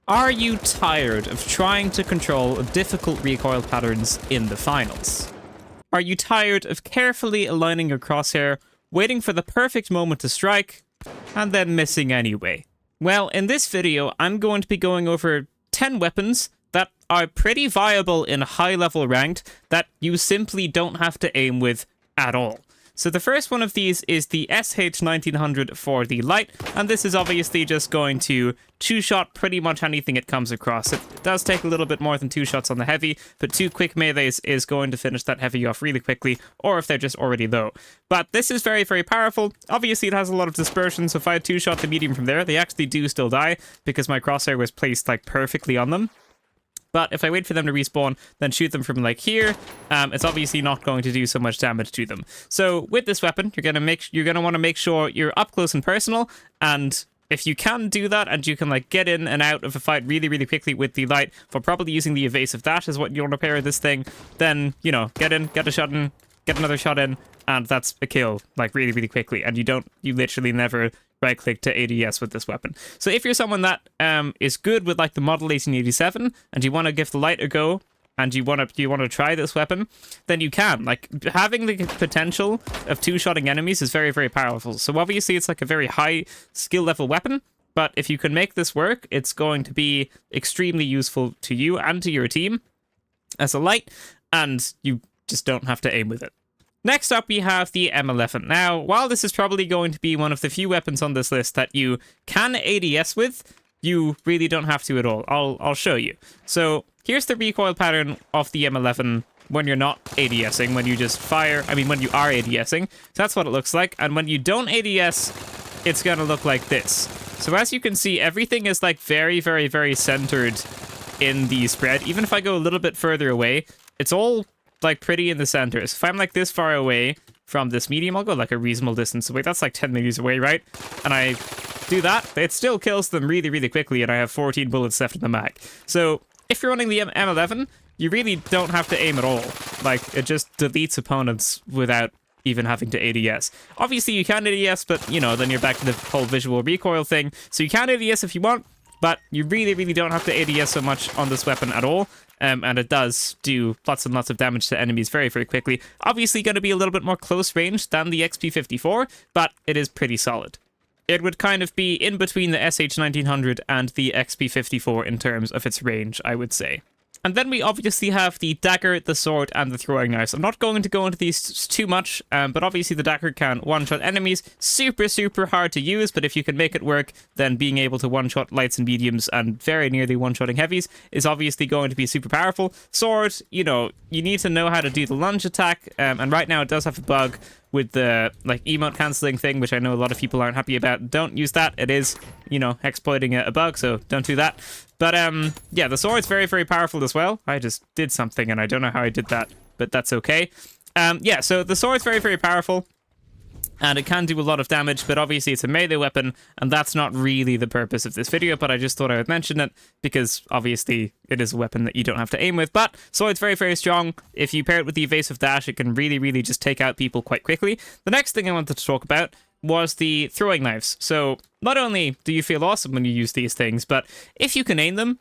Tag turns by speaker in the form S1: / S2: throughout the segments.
S1: Are you tired of trying to control difficult recoil patterns in the finals? Are you tired of carefully aligning your crosshair, waiting for the perfect moment to strike, and then missing anyway? Well, in this video, I'm going to be going over 10 weapons that are pretty viable in high-level ranked that you simply don't have to aim with at all. So the first one of these is the SH1900 for the light, and this is obviously just going to two-shot pretty much anything it comes across. It does take a little bit more than 2 shots on the heavy, but 2 quick melees is going to finish that heavy off really quickly, or if they're just already low. But this is very, very powerful. Obviously, it has a lot of dispersion, so if I 2-shot the medium from there, they actually do still die, because my crosshair was placed, like, perfectly on them. But if I wait for them to respawn, then shoot them from like here, it's obviously not going to do so much damage to them. So with this weapon, you're gonna want to make sure you're up close and personal, and if you can do that and you can like get in and out of a fight really, really quickly with the light, for probably using the evasive dash is what you want to pair with this thing, then, you know, get in, get a shot in, get another shot in, and that's a kill, like really, really quickly. And you literally never right-click to ADS with this weapon. So if you're someone that is good with like the Model 1887 and you want to give the light a go and you want to try this weapon, then you can. Like, having the potential of 2-shotting enemies is very, very powerful. So obviously it's like a very high skill level weapon, but if you can make this work, it's going to be extremely useful to you and to your team as a light, and you just don't have to aim with it. Next up, we have the M11. Now, while this is probably going to be one of the few weapons on this list that you can ADS with, you really don't have to at all. I'll show you. So here's the recoil pattern of the M11 when you're not ADSing, when you just fire, when you are ADSing. So that's what it looks like. And when you don't ADS, it's going to look like this. So as you can see, everything is like very, very, very centered in the spread. Even if I go a little bit further away, it's all like pretty in the center. So if I'm like this far away from this medium, I'll go like a reasonable distance away. That's like 10 meters away, right? And I do that, it still kills them really, really quickly, and I have 14 bullets left in the mag. So if you're running the M11, you really don't have to aim at all. Like, it just deletes opponents without even having to ADS. Obviously, you can ADS, but, you know, then you're back to the whole visual recoil thing. So you can ADS if you want, but you really, really don't have to ADS so much on this weapon at all. And it does do lots and lots of damage to enemies very, very quickly. Obviously going to be a little bit more close range than the XP54, but it is pretty solid. It would kind of be in between the SH1900 and the XP54 in terms of its range, I would say. And then we obviously have the dagger, the sword, and the throwing knives. I'm not going to go into these too much, but obviously the dagger can one-shot enemies. Super, super hard to use, but if you can make it work, then being able to one-shot lights and mediums and very nearly one-shotting heavies is obviously going to be super powerful. Sword, you know, you need to know how to do the lunge attack, and right now it does have a bug with the like emote cancelling thing, which I know a lot of people aren't happy about. Don't use that. It is, you know, exploiting a bug, so don't do that. But yeah, the sword's very, very powerful as well. I just did something and I don't know how I did that, but that's okay. Yeah, so the sword's very, very powerful, and it can do a lot of damage, but obviously it's a melee weapon, and that's not really the purpose of this video, but I just thought I would mention it, because obviously it is a weapon that you don't have to aim with. But sword's very, very strong. If you pair it with the evasive dash, it can really, really just take out people quite quickly. The next thing I wanted to talk about was the throwing knives. So not only do you feel awesome when you use these things, but if you can aim them,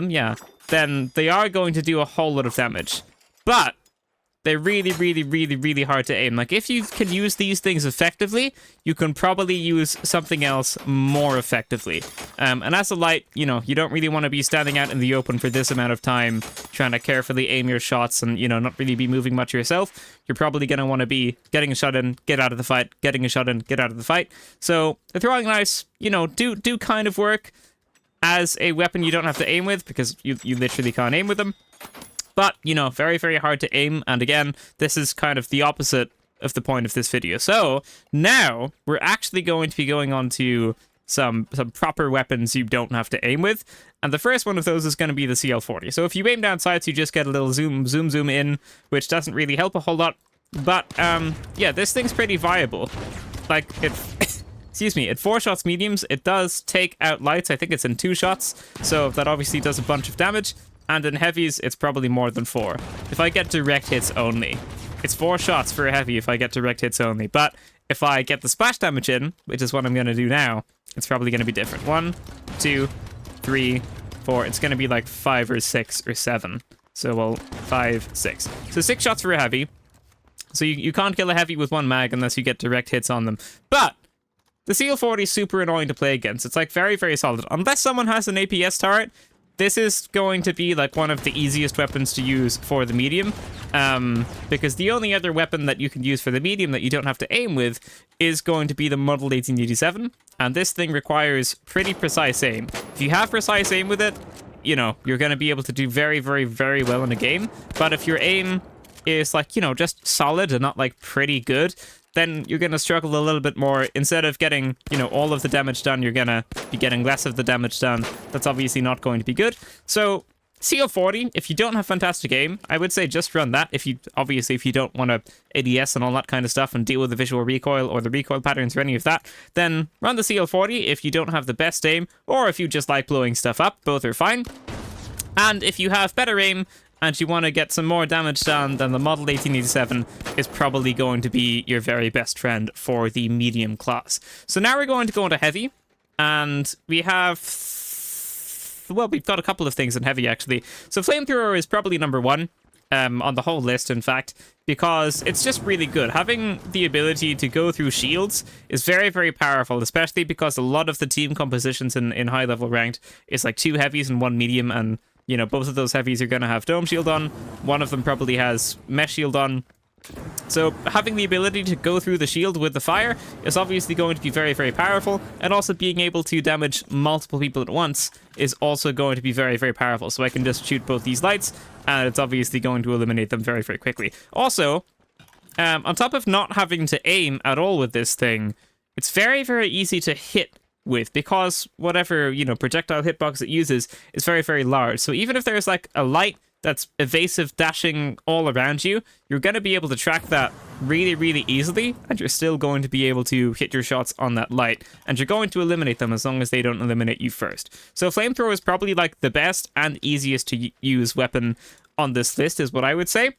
S1: yeah, then they are going to do a whole lot of damage. But they're really, really, really, really hard to aim. Like, if you can use these things effectively, you can probably use something else more effectively. And as a light, you know, you don't really want to be standing out in the open for this amount of time, trying to carefully aim your shots and, you know, not really be moving much yourself. You're probably going to want to be getting a shot in, get out of the fight, getting a shot in, get out of the fight. So the throwing knives, you know, do kind of work as a weapon you don't have to aim with, because you literally can't aim with them. But, you know, very, very hard to aim. And again, this is kind of the opposite of the point of this video. So now we're actually going to be going on to some proper weapons you don't have to aim with. And the first one of those is going to be the CL40. So if you aim down sights, you just get a little zoom in, which doesn't really help a whole lot. But, yeah, this thing's pretty viable. Like, it... Excuse me, it 4-shots mediums. It does take out lights. I think it's in 2 shots. So that obviously does a bunch of damage. And in heavies, it's probably more than 4. If I get direct hits only. It's 4 shots for a heavy if I get direct hits only. But if I get the splash damage in, which is what I'm going to do now, it's probably going to be different. 1, 2, 3, 4. It's going to be like 5 or 6 or 7. So, well, 5, 6. So 6 shots for a heavy. So you can't kill a heavy with 1 mag unless you get direct hits on them. But the CL40 is super annoying to play against. It's like very, very solid. Unless someone has an APS turret, this is going to be like one of the easiest weapons to use for the medium. Because the only other weapon that you can use for the medium that you don't have to aim with is going to be the Model 1887. And this thing requires pretty precise aim. If you have precise aim with it, you know, you're going to be able to do very, very, very well in a game. But if your aim is like, you know, just solid and not like pretty good, then you're going to struggle a little bit more. Instead of getting, you know, all of the damage done, you're going to be getting less of the damage done. That's obviously not going to be good. So CL40, if you don't have fantastic aim, I would say just run that. If you don't want to ADS and all that kind of stuff and deal with the visual recoil or the recoil patterns or any of that, then run the CL40 if you don't have the best aim, or if you just like blowing stuff up. Both are fine. And if you have better aim and you want to get some more damage done, then the Model 1887 is probably going to be your very best friend for the medium class. So now we're going to go into heavy, and we have, well, we've got a couple of things in heavy, actually. So flamethrower is probably number 1 on the whole list, in fact, because it's just really good. Having the ability to go through shields is very, very powerful, especially because a lot of the team compositions in high-level ranked is like 2 heavies and 1 medium, and you know, both of those heavies are going to have dome shield on. One of them probably has mesh shield on. So having the ability to go through the shield with the fire is obviously going to be very, very powerful. And also being able to damage multiple people at once is also going to be very, very powerful. So I can just shoot both these lights, and it's obviously going to eliminate them very, very quickly. Also, on top of not having to aim at all with this thing, it's very, very easy to hit with, because whatever, you know, projectile hitbox it uses is very, very large. So even if there's like a light that's evasive dashing all around you, you're going to be able to track that really, really easily, and you're still going to be able to hit your shots on that light, and you're going to eliminate them as long as they don't eliminate you first. So flamethrower is probably like the best and easiest to use weapon on this list, is what I would say.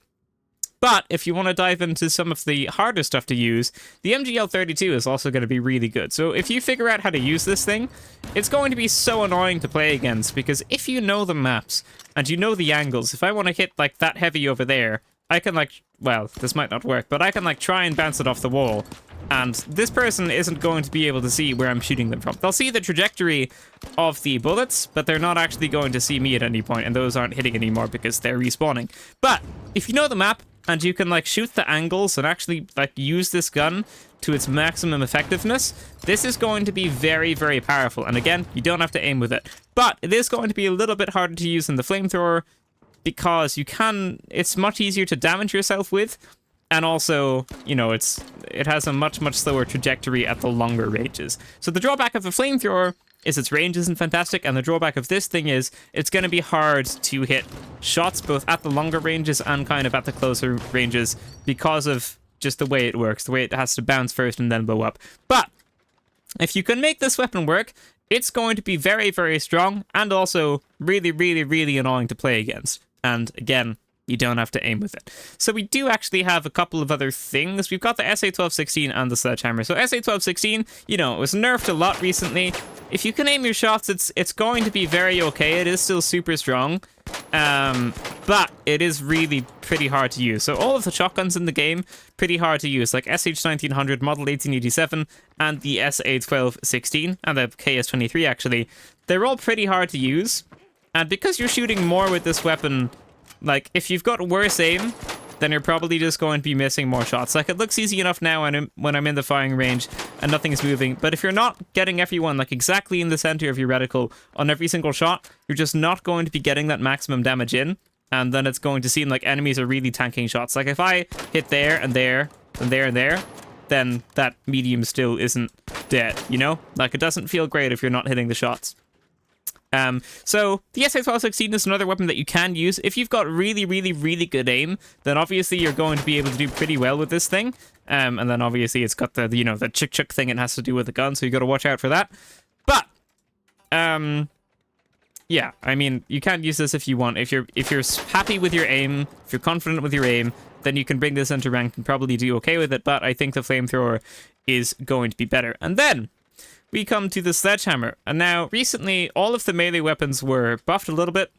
S1: But if you want to dive into some of the harder stuff to use, the MGL32 is also going to be really good. So if you figure out how to use this thing, it's going to be so annoying to play against, because if you know the maps and you know the angles, if I want to hit like that heavy over there, I can like, well, this might not work, but I can like try and bounce it off the wall. And this person isn't going to be able to see where I'm shooting them from. They'll see the trajectory of the bullets, but they're not actually going to see me at any point, and those aren't hitting anymore because they're respawning. But if you know the map, and you can like shoot the angles and actually like use this gun to its maximum effectiveness, this is going to be very, very powerful. And again, you don't have to aim with it. But it is going to be a little bit harder to use than the flamethrower, because it's much easier to damage yourself with. And also, you know, it has a much, much slower trajectory at the longer ranges. So the drawback of a flamethrower is its range isn't fantastic, and the drawback of this thing is it's going to be hard to hit shots both at the longer ranges and kind of at the closer ranges, because of just the way it works, the way it has to bounce first and then blow up. But if you can make this weapon work, it's going to be very, very strong, and also really, really, really annoying to play against. And again, you don't have to aim with it. So we do actually have a couple of other things. We've got the SA-1216 and the sledgehammer. So SA-1216, you know, it was nerfed a lot recently. If you can aim your shots, it's going to be very okay. It is still super strong, but it is really pretty hard to use. So all of the shotguns in the game, pretty hard to use, like SH-1900, Model 1887, and the SA-1216, and the KS-23 actually. They're all pretty hard to use, and because you're shooting more with this weapon, like, if you've got worse aim, then you're probably just going to be missing more shots. Like, it looks easy enough now when I'm in the firing range and nothing's moving, but if you're not getting everyone, like, exactly in the center of your reticle on every single shot, you're just not going to be getting that maximum damage in, and then it's going to seem like enemies are really tanking shots. Like, if I hit there and there and there and there, then that medium still isn't dead, you know? Like, it doesn't feel great if you're not hitting the shots. So the SA-1216 is another weapon that you can use. If you've got really, really, really good aim, then obviously you're going to be able to do pretty well with this thing. And then obviously it's got the you know, the chick thing it has to do with the gun, so you got to watch out for that. But yeah, I mean, you can use this if you want. If you're happy with your aim, if you're confident with your aim, then you can bring this into ranked and probably do okay with it. But I think the flamethrower is going to be better. And then we come to the sledgehammer. And now, recently, all of the melee weapons were buffed a little bit,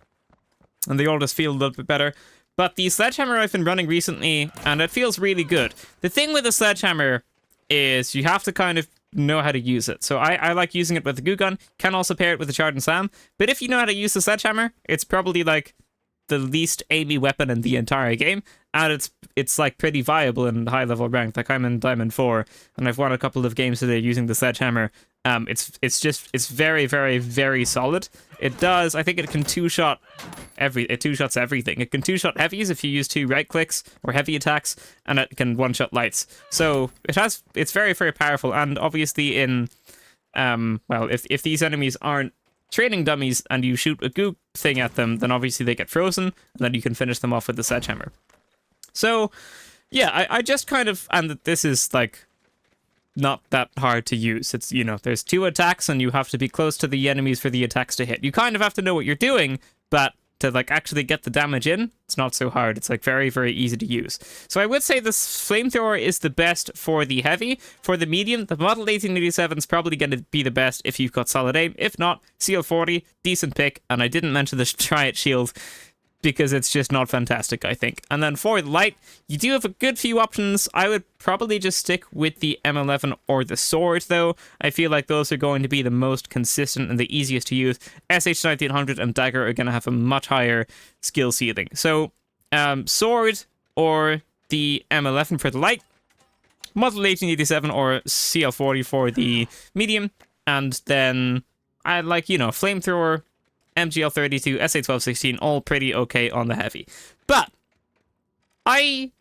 S1: and they all just feel a little bit better. But the sledgehammer I've been running recently, and it feels really good. The thing with the sledgehammer is you have to kind of know how to use it. So I like using it with the goo gun, can also pair it with the charge and slam. But if you know how to use the sledgehammer, it's probably like the least aimy weapon in the entire game, and it's like pretty viable in high level rank. Like I'm in Diamond 4, and I've won a couple of games today using the sledgehammer. It's very, very, very solid. It does, I think it can two-shot it two-shots everything. It can two-shot heavies if you use 2 right clicks or heavy attacks, and it can one-shot lights. So it's very, very powerful, and obviously in well, if these enemies aren't training dummies and you shoot a goo thing at them, then obviously they get frozen, and then you can finish them off with the sledgehammer. So yeah, I just kind of, and this is like not that hard to use. It's, you know, there's 2 attacks and you have to be close to the enemies for the attacks to hit. You kind of have to know what you're doing, but to like actually get the damage in, it's not so hard. It's like very, very easy to use. So I would say this flamethrower is the best for the heavy. For the medium, the Model 1887 is probably going to be the best if you've got solid aim. If not, CL40, decent pick. And I didn't mention the Triad Shield because it's just not fantastic, I think. And then for the light, you do have a good few options. I would probably just stick with the M11 or the sword, though. I feel like those are going to be the most consistent and the easiest to use. SH1900 and dagger are going to have a much higher skill ceiling. So, sword or the M11 for the light, Model 1887 or CL40 for the medium, and then I like, you know, flamethrower, MGL32, SA1216, all pretty okay on the heavy. But I'm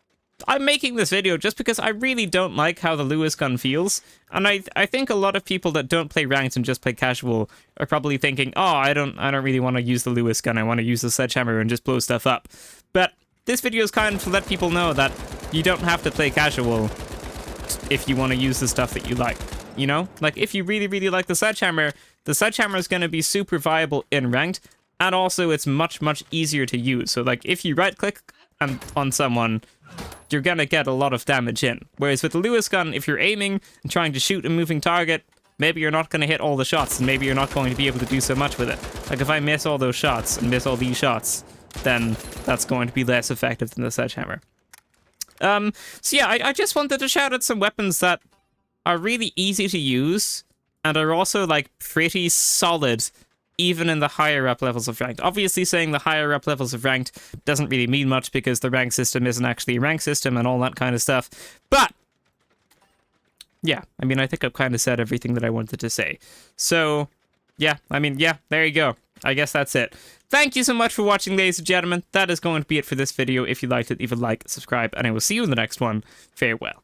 S1: making this video just because I really don't like how the Lewis gun feels, and I think a lot of people that don't play ranked and just play casual are probably thinking, oh, I don't really want to use the Lewis gun, I want to use the sledgehammer and just blow stuff up. But this video is kind of to let people know that you don't have to play casual if you want to use the stuff that you like. You know, like if you really, really like the sledgehammer is going to be super viable in ranked, and also it's much, much easier to use. So like if you right click on someone, you're going to get a lot of damage in. Whereas with the Lewis gun, if you're aiming and trying to shoot a moving target, maybe you're not going to hit all the shots, and maybe you're not going to be able to do so much with it. Like if I miss all those shots and miss all these shots, then that's going to be less effective than the sledgehammer. So yeah, I just wanted to shout out some weapons that are really easy to use and are also like pretty solid even in the higher up levels of ranked. Obviously saying the higher up levels of ranked doesn't really mean much because the rank system isn't actually a rank system and all that kind of stuff. But yeah, I mean, I think I've kind of said everything that I wanted to say. So yeah, I mean, yeah, there you go. I guess that's it. Thank you so much for watching, ladies and gentlemen. That is going to be it for this video. If you liked it, leave a like, subscribe, and I will see you in the next one. Farewell.